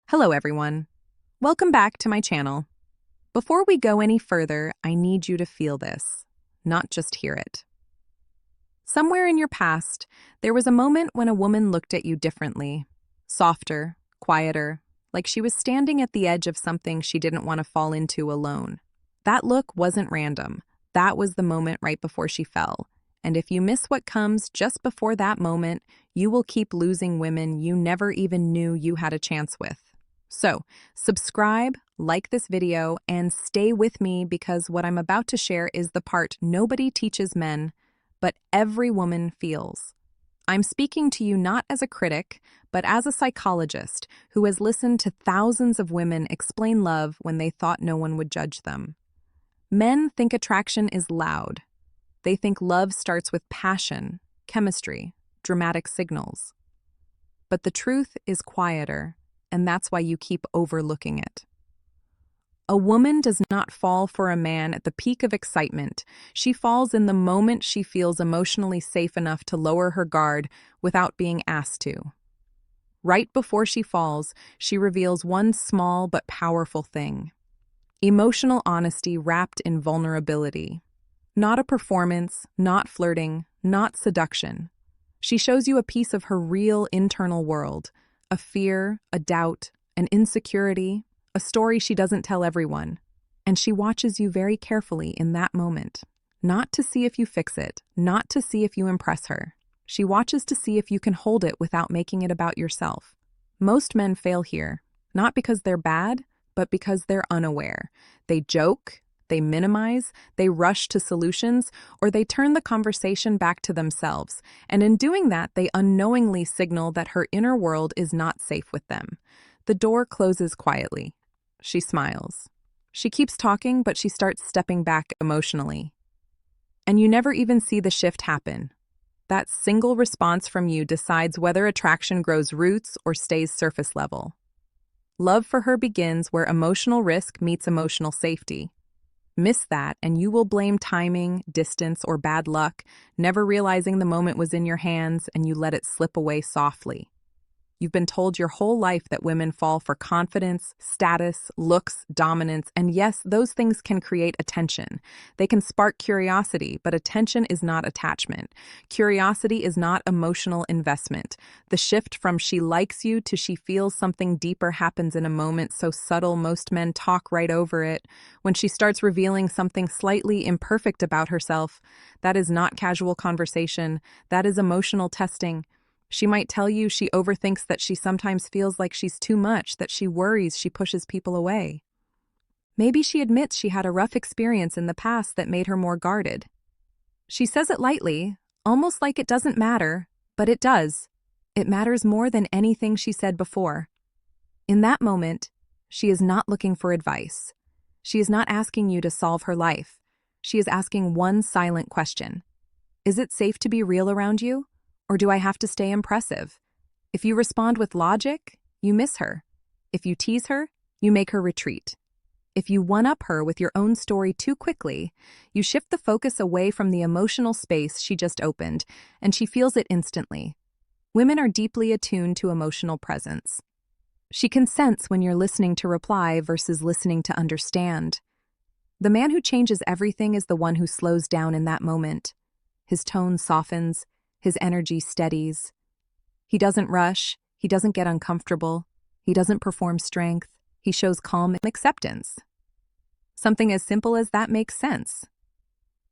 Hello everyone. Welcome back to my channel. Before we go any further, I need you to feel this, not just hear it. Somewhere in your past, there was a moment when a woman looked at you differently, softer, quieter, like she was standing at the edge of something she didn't want to fall into alone. That look wasn't random. That was the moment right before she fell. And if you miss what comes just before that moment, you will keep losing women you never even knew you had a chance with. So, subscribe, like this video, and stay with me because what I'm about to share is the part nobody teaches men, but every woman feels. I'm speaking to you not as a critic, but as a psychologist who has listened to thousands of women explain love when they thought no one would judge them. Men think attraction is loud. They think love starts with passion, chemistry, dramatic signals. But the truth is quieter, and that's why you keep overlooking it. A woman does not fall for a man at the peak of excitement. She falls in the moment she feels emotionally safe enough to lower her guard without being asked to. Right before she falls, she reveals one small but powerful thing: emotional honesty wrapped in vulnerability. Not a performance, not flirting, not seduction. She shows you a piece of her real internal world, a fear, a doubt, an insecurity, a story she doesn't tell everyone. And she watches you very carefully in that moment. Not to see if you fix it, not to see if you impress her. She watches to see if you can hold it without making it about yourself. Most men fail here, not because they're bad, but because they're unaware. They joke, they minimize, they rush to solutions, or they turn the conversation back to themselves. And in doing that, they unknowingly signal that her inner world is not safe with them. The door closes quietly. She smiles. She keeps talking, but she starts stepping back emotionally. And you never even see the shift happen. That single response from you decides whether attraction grows roots or stays surface level. Love for her begins where emotional risk meets emotional safety. Miss that, and you will blame timing, distance, or bad luck, never realizing the moment was in your hands and you let it slip away softly. You've been told your whole life that women fall for confidence, status, looks, dominance, and yes, those things can create attention. They can spark curiosity, but attention is not attachment. Curiosity is not emotional investment. The shift from she likes you to she feels something deeper happens in a moment so subtle most men talk right over it. When she starts revealing something slightly imperfect about herself, that is not casual conversation, that is emotional testing. She might tell you she overthinks, that she sometimes feels like she's too much, that she worries she pushes people away. Maybe she admits she had a rough experience in the past that made her more guarded. She says it lightly, almost like it doesn't matter, but it does. It matters more than anything she said before. In that moment, she is not looking for advice. She is not asking you to solve her life. She is asking one silent question. Is it safe to be real around you? Or do I have to stay impressive? If you respond with logic, you miss her. If you tease her, you make her retreat. If you one-up her with your own story too quickly, you shift the focus away from the emotional space she just opened, and she feels it instantly. Women are deeply attuned to emotional presence. She can sense when you're listening to reply versus listening to understand. The man who changes everything is the one who slows down in that moment. His tone softens, his energy steadies. He doesn't rush, he doesn't get uncomfortable, he doesn't perform strength, he shows calm and acceptance. Something as simple as that makes sense.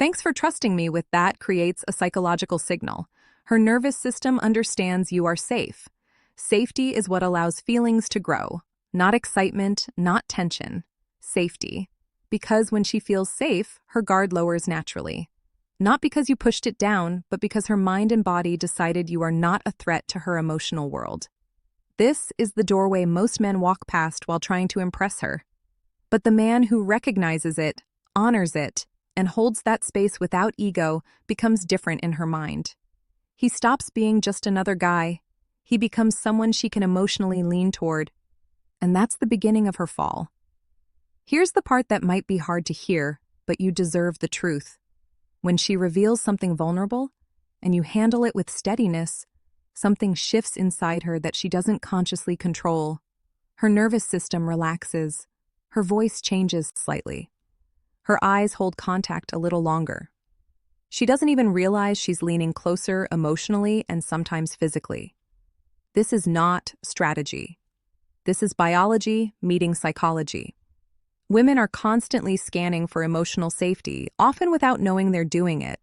Thanks for trusting me with that creates a psychological signal. Her nervous system understands you are safe. Safety is what allows feelings to grow, not excitement, not tension. Safety. Because when she feels safe, her guard lowers naturally. Not because you pushed it down, but because her mind and body decided you are not a threat to her emotional world. This is the doorway most men walk past while trying to impress her. But the man who recognizes it, honors it, and holds that space without ego becomes different in her mind. He stops being just another guy. He becomes someone she can emotionally lean toward. And that's the beginning of her fall. Here's the part that might be hard to hear, but you deserve the truth. When she reveals something vulnerable, and you handle it with steadiness, something shifts inside her that she doesn't consciously control. Her nervous system relaxes. Her voice changes slightly. Her eyes hold contact a little longer. She doesn't even realize she's leaning closer emotionally and sometimes physically. This is not strategy. This is biology meeting psychology. Women are constantly scanning for emotional safety, often without knowing they're doing it.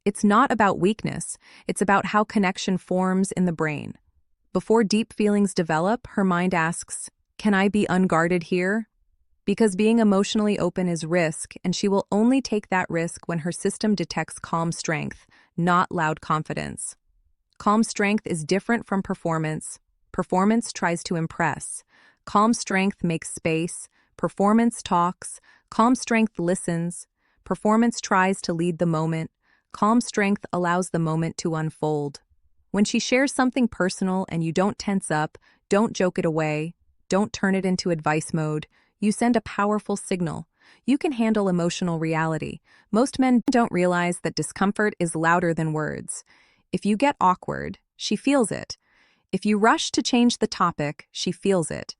It's not about weakness, it's about how connection forms in the brain. Before deep feelings develop, her mind asks, "Can I be unguarded here?" Because being emotionally open is risk, and she will only take that risk when her system detects calm strength, not loud confidence. Calm strength is different from performance. Performance tries to impress. Calm strength makes space. Performance talks. Calm strength listens. Performance tries to lead the moment. Calm strength allows the moment to unfold. When she shares something personal and you don't tense up, don't joke it away, don't turn it into advice mode, you send a powerful signal. You can handle emotional reality. Most men don't realize that discomfort is louder than words. If you get awkward, she feels it. If you rush to change the topic, she feels it.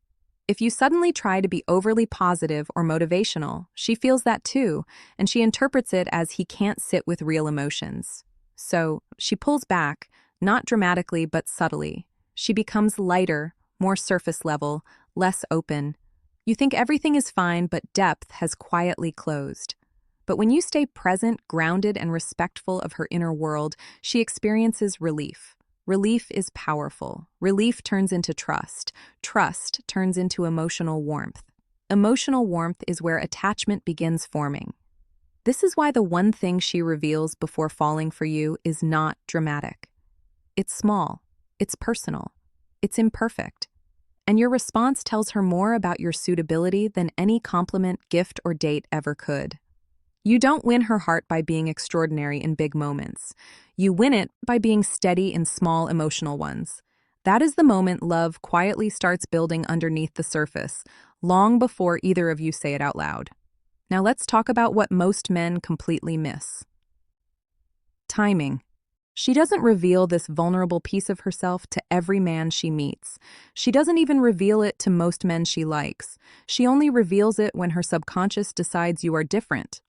If you suddenly try to be overly positive or motivational, she feels that too, and she interprets it as he can't sit with real emotions. So, she pulls back, not dramatically but subtly. She becomes lighter, more surface level, less open. You think everything is fine, but depth has quietly closed. But when you stay present, grounded, and respectful of her inner world, she experiences relief. Relief is powerful. Relief turns into trust. Trust turns into emotional warmth. Emotional warmth is where attachment begins forming. This is why the one thing she reveals before falling for you is not dramatic. It's small. It's personal. It's imperfect. And your response tells her more about your suitability than any compliment, gift, or date ever could. You don't win her heart by being extraordinary in big moments. You win it by being steady in small emotional ones. That is the moment love quietly starts building underneath the surface, long before either of you say it out loud. Now let's talk about what most men completely miss. Timing. She doesn't reveal this vulnerable piece of herself to every man she meets. She doesn't even reveal it to most men she likes. She only reveals it when her subconscious decides you are different,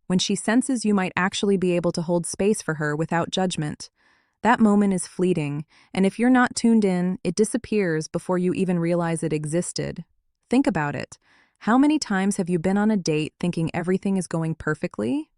when she senses you might actually be able to hold space for her without judgment. That moment is fleeting, and if you're not tuned in, it disappears before you even realize it existed. Think about it. How many times have you been on a date thinking everything is going perfectly?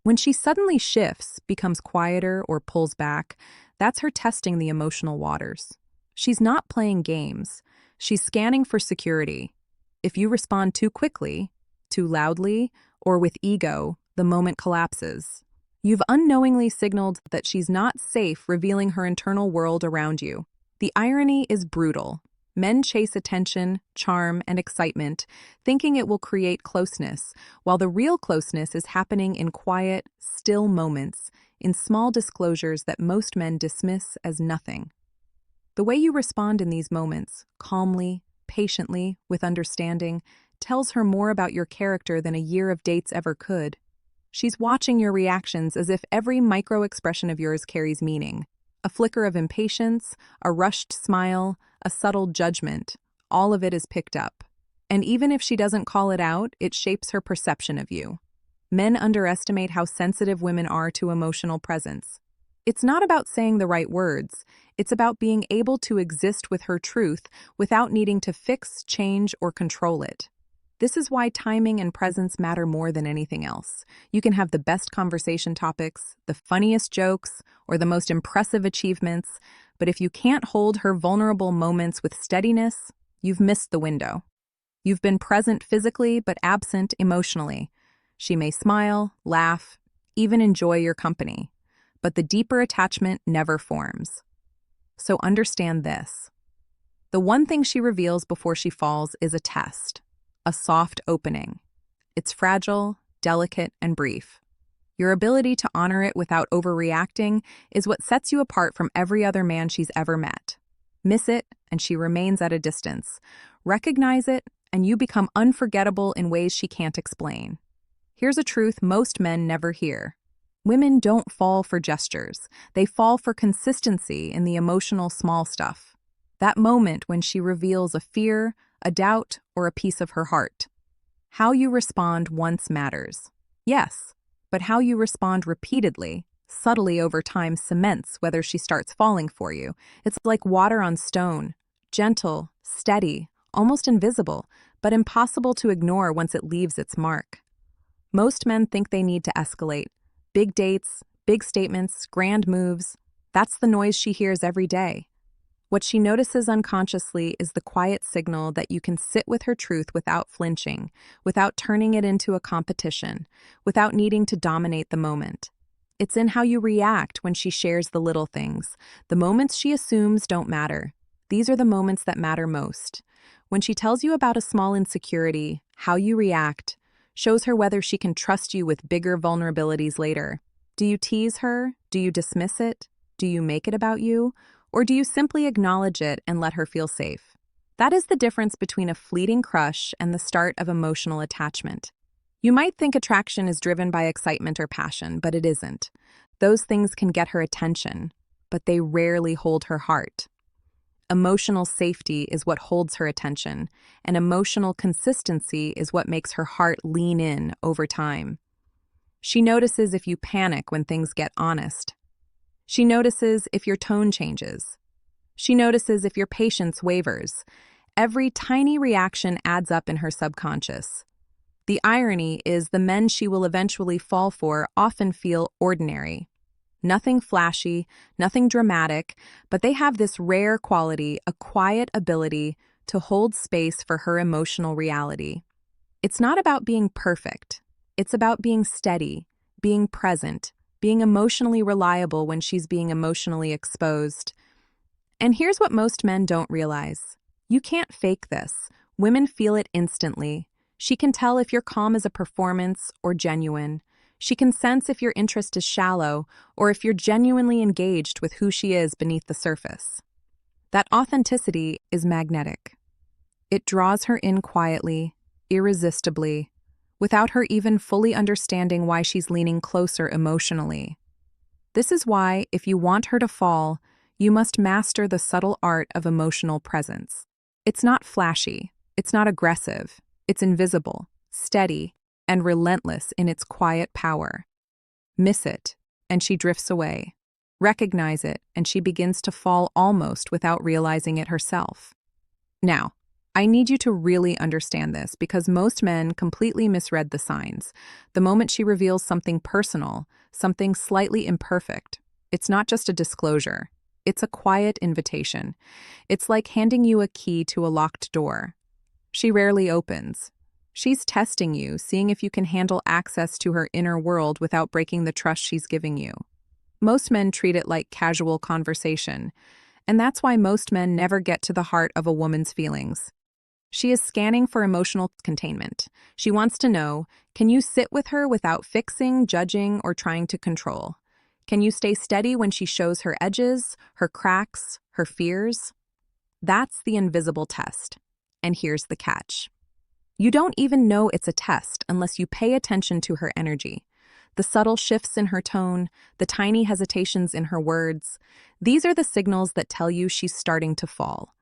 When she suddenly shifts, becomes quieter, or pulls back, that's her testing the emotional waters. She's not playing games. She's scanning for security. If you respond too quickly, too loudly, or with ego, the moment collapses. You've unknowingly signaled that she's not safe revealing her internal world around you. The irony is brutal. Men chase attention, charm, and excitement, thinking it will create closeness, while the real closeness is happening in quiet, still moments, in small disclosures that most men dismiss as nothing. The way you respond in these moments, calmly, patiently, with understanding, tells her more about your character than a year of dates ever could. She's watching your reactions as if every micro-expression of yours carries meaning. A flicker of impatience, a rushed smile, a subtle judgment, all of it is picked up. And even if she doesn't call it out, it shapes her perception of you. Men underestimate how sensitive women are to emotional presence. It's not about saying the right words. It's about being able to exist with her truth without needing to fix, change, or control it. This is why timing and presence matter more than anything else. You can have the best conversation topics, the funniest jokes, or the most impressive achievements, but if you can't hold her vulnerable moments with steadiness, you've missed the window. You've been present physically but absent emotionally. She may smile, laugh, even enjoy your company, but the deeper attachment never forms. So understand this. The one thing she reveals before she falls is a test. A soft opening. It's fragile, delicate, and brief. Your ability to honor it without overreacting is what sets you apart from every other man she's ever met. Miss it, and she remains at a distance. Recognize it, and you become unforgettable in ways she can't explain. Here's a truth most men never hear. Women don't fall for gestures. They fall for consistency in the emotional small stuff. That moment when she reveals a fear, a doubt, or a piece of her heart. How you respond once matters. Yes, but how you respond repeatedly, subtly over time cements whether she starts falling for you. It's like water on stone, gentle, steady, almost invisible, but impossible to ignore once it leaves its mark. Most men think they need to escalate. Big dates, big statements, grand moves. That's the noise she hears every day. What she notices unconsciously is the quiet signal that you can sit with her truth without flinching, without turning it into a competition, without needing to dominate the moment. It's in how you react when she shares the little things. The moments she assumes don't matter. These are the moments that matter most. When she tells you about a small insecurity, how you react shows her whether she can trust you with bigger vulnerabilities later. Do you tease her? Do you dismiss it? Do you make it about you? Or do you simply acknowledge it and let her feel safe? That is the difference between a fleeting crush and the start of emotional attachment. You might think attraction is driven by excitement or passion, but it isn't. Those things can get her attention, but they rarely hold her heart. Emotional safety is what holds her attention, and emotional consistency is what makes her heart lean in over time. She notices if you panic when things get honest. She notices if your tone changes. She notices if your patience wavers. Every tiny reaction adds up in her subconscious. The irony is the men she will eventually fall for often feel ordinary. Nothing flashy, nothing dramatic, but they have this rare quality, a quiet ability to hold space for her emotional reality. It's not about being perfect. It's about being steady, being present, being emotionally reliable when she's being emotionally exposed. And here's what most men don't realize. You can't fake this. Women feel it instantly. She can tell if your calm is a performance or genuine. She can sense if your interest is shallow or if you're genuinely engaged with who she is beneath the surface. That authenticity is magnetic. It draws her in quietly, irresistibly, without her even fully understanding why she's leaning closer emotionally. This is why, if you want her to fall, you must master the subtle art of emotional presence. It's not flashy, it's not aggressive, it's invisible, steady, and relentless in its quiet power. Miss it, and she drifts away. Recognize it, and she begins to fall almost without realizing it herself. Now, I need you to really understand this because most men completely misread the signs. The moment she reveals something personal, something slightly imperfect, it's not just a disclosure. It's a quiet invitation. It's like handing you a key to a locked door. She rarely opens. She's testing you, seeing if you can handle access to her inner world without breaking the trust she's giving you. Most men treat it like casual conversation, and that's why most men never get to the heart of a woman's feelings. She is scanning for emotional containment. She wants to know, can you sit with her without fixing, judging, or trying to control? Can you stay steady when she shows her edges, her cracks, her fears? That's the invisible test. And here's the catch. You don't even know it's a test unless you pay attention to her energy. The subtle shifts in her tone, the tiny hesitations in her words. These are the signals that tell you she's starting to fall.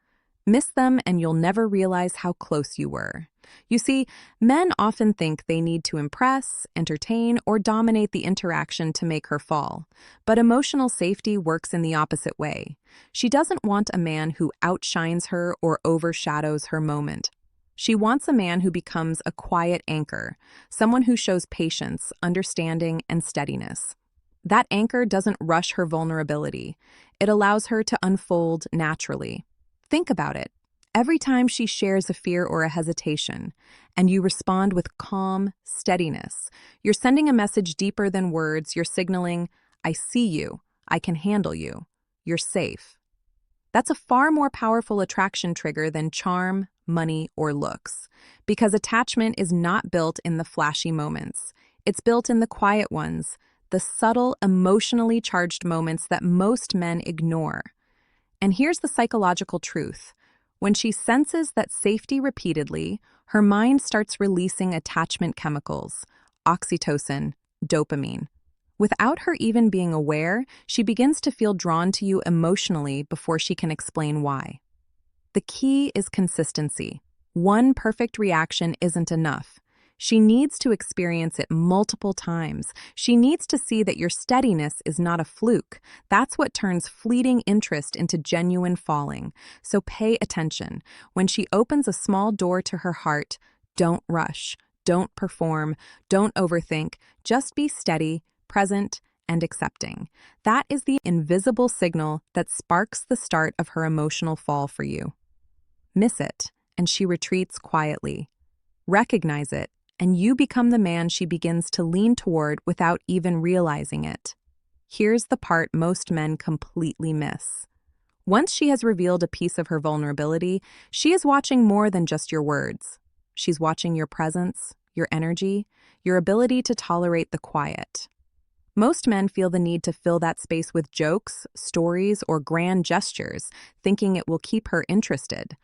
Miss them and you'll never realize how close you were. You see, men often think they need to impress, entertain, or dominate the interaction to make her fall. But emotional safety works in the opposite way. She doesn't want a man who outshines her or overshadows her moment. She wants a man who becomes a quiet anchor, someone who shows patience, understanding, and steadiness. That anchor doesn't rush her vulnerability. It allows her to unfold naturally. Think about it. Every time she shares a fear or a hesitation, and you respond with calm steadiness, you're sending a message deeper than words. You're signaling, I see you, I can handle you, you're safe. That's a far more powerful attraction trigger than charm, money, or looks, because attachment is not built in the flashy moments. It's built in the quiet ones, the subtle, emotionally charged moments that most men ignore. And here's the psychological truth. When she senses that safety repeatedly, her mind starts releasing attachment chemicals, oxytocin, dopamine. Without her even being aware, she begins to feel drawn to you emotionally before she can explain why. The key is consistency. One perfect reaction isn't enough. She needs to experience it multiple times. She needs to see that your steadiness is not a fluke. That's what turns fleeting interest into genuine falling. So pay attention. When she opens a small door to her heart, don't rush, don't perform, don't overthink. Just be steady, present, and accepting. That is the invisible signal that sparks the start of her emotional fall for you. Miss it, and she retreats quietly. Recognize it, and you become the man she begins to lean toward without even realizing it. Here's the part most men completely miss. Once she has revealed a piece of her vulnerability, she is watching more than just your words. She's watching your presence, your energy, your ability to tolerate the quiet. Most men feel the need to fill that space with jokes, stories, or grand gestures, thinking it will keep her interested.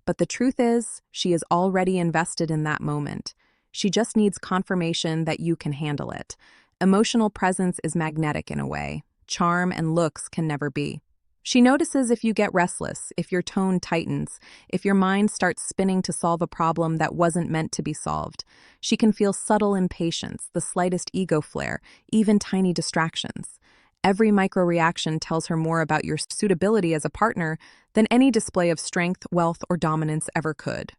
But the truth is, she is already invested in that moment. She just needs confirmation that you can handle it. Emotional presence is magnetic in a way. Charm and looks can never be. She notices if you get restless, if your tone tightens, if your mind starts spinning to solve a problem that wasn't meant to be solved. She can feel subtle impatience, the slightest ego flare, even tiny distractions. Every micro-reaction tells her more about your suitability as a partner than any display of strength, wealth, or dominance ever could.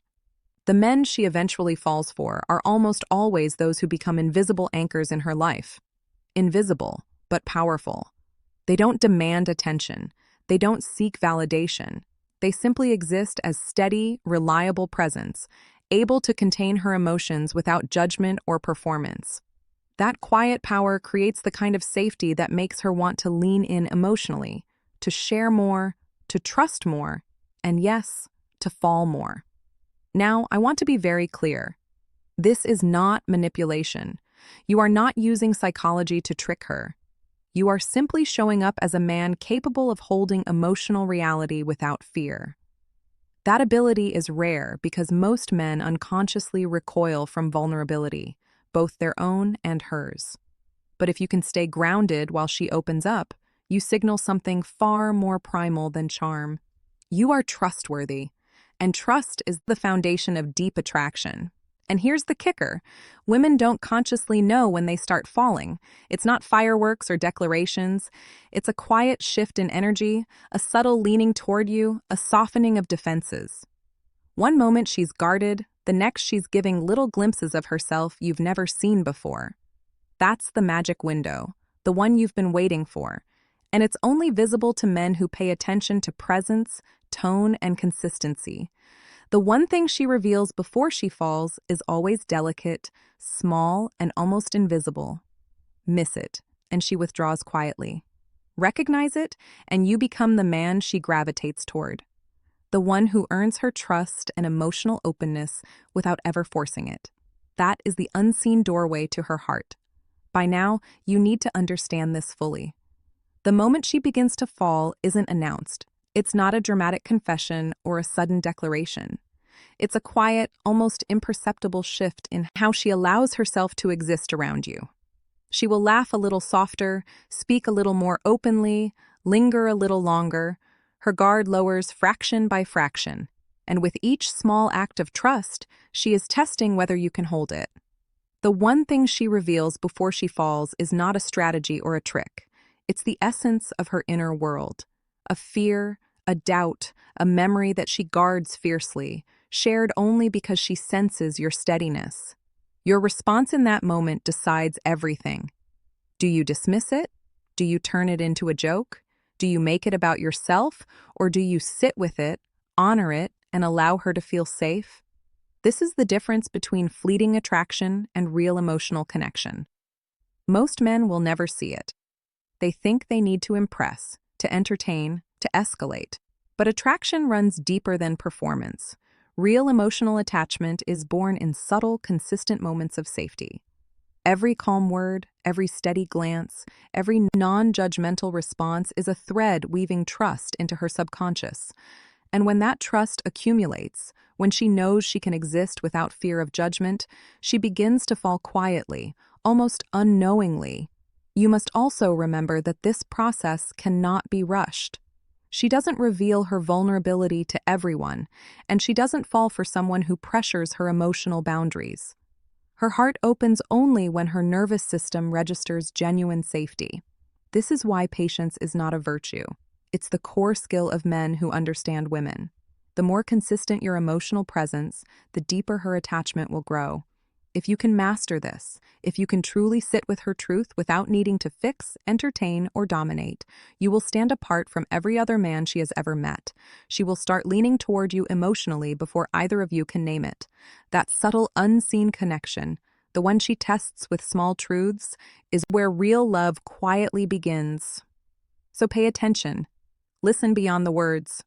The men she eventually falls for are almost always those who become invisible anchors in her life. Invisible, but powerful. They don't demand attention. They don't seek validation. They simply exist as steady, reliable presence, able to contain her emotions without judgment or performance. That quiet power creates the kind of safety that makes her want to lean in emotionally, to share more, to trust more, and yes, to fall more. Now, I want to be very clear. This is not manipulation. You are not using psychology to trick her. You are simply showing up as a man capable of holding emotional reality without fear. That ability is rare because most men unconsciously recoil from vulnerability, both their own and hers. But if you can stay grounded while she opens up, you signal something far more primal than charm. You are trustworthy, and trust is the foundation of deep attraction. And here's the kicker. Women don't consciously know when they start falling. It's not fireworks or declarations. It's a quiet shift in energy, a subtle leaning toward you, a softening of defenses. One moment she's guarded, the next she's giving little glimpses of herself you've never seen before. That's the magic window, the one you've been waiting for. And it's only visible to men who pay attention to presence, tone, and consistency. The one thing she reveals before she falls is always delicate, small, and almost invisible. Miss it, and she withdraws quietly. Recognize it, and you become the man she gravitates toward. The one who earns her trust and emotional openness without ever forcing it. That is the unseen doorway to her heart. By now, you need to understand this fully. The moment she begins to fall isn't announced. It's not a dramatic confession or a sudden declaration. It's a quiet, almost imperceptible shift in how she allows herself to exist around you. She will laugh a little softer, speak a little more openly, linger a little longer. Her guard lowers fraction by fraction, and with each small act of trust, she is testing whether you can hold it. The one thing she reveals before she falls is not a strategy or a trick. It's the essence of her inner world. A fear, a doubt, a memory that she guards fiercely, shared only because she senses your steadiness. Your response in that moment decides everything. Do you dismiss it? Do you turn it into a joke? Do you make it about yourself, or do you sit with it, honor it, and allow her to feel safe? This is the difference between fleeting attraction and real emotional connection. Most men will never see it. They think they need to impress, to entertain, to escalate. But attraction runs deeper than performance. Real emotional attachment is born in subtle, consistent moments of safety. Every calm word, every steady glance, every non-judgmental response is a thread weaving trust into her subconscious. And when that trust accumulates, when she knows she can exist without fear of judgment, she begins to fall quietly, almost unknowingly. You must also remember that this process cannot be rushed. She doesn't reveal her vulnerability to everyone, and she doesn't fall for someone who pressures her emotional boundaries. Her heart opens only when her nervous system registers genuine safety. This is why patience is not a virtue. It's the core skill of men who understand women. The more consistent your emotional presence, the deeper her attachment will grow. If you can master this, if you can truly sit with her truth without needing to fix, entertain, or dominate, you will stand apart from every other man she has ever met. She will start leaning toward you emotionally before either of you can name it. That subtle, unseen connection, the one she tests with small truths, is where real love quietly begins. So pay attention. Listen beyond the words.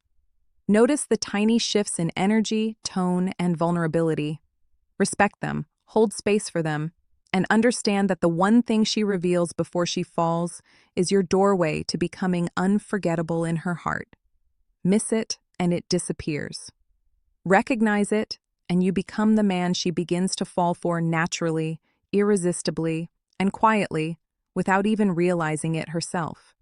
Notice the tiny shifts in energy, tone, and vulnerability. Respect them, hold space for them, and understand that the one thing she reveals before she falls is your doorway to becoming unforgettable in her heart. Miss it, and it disappears. Recognize it, and you become the man she begins to fall for naturally, irresistibly, and quietly, without even realizing it herself.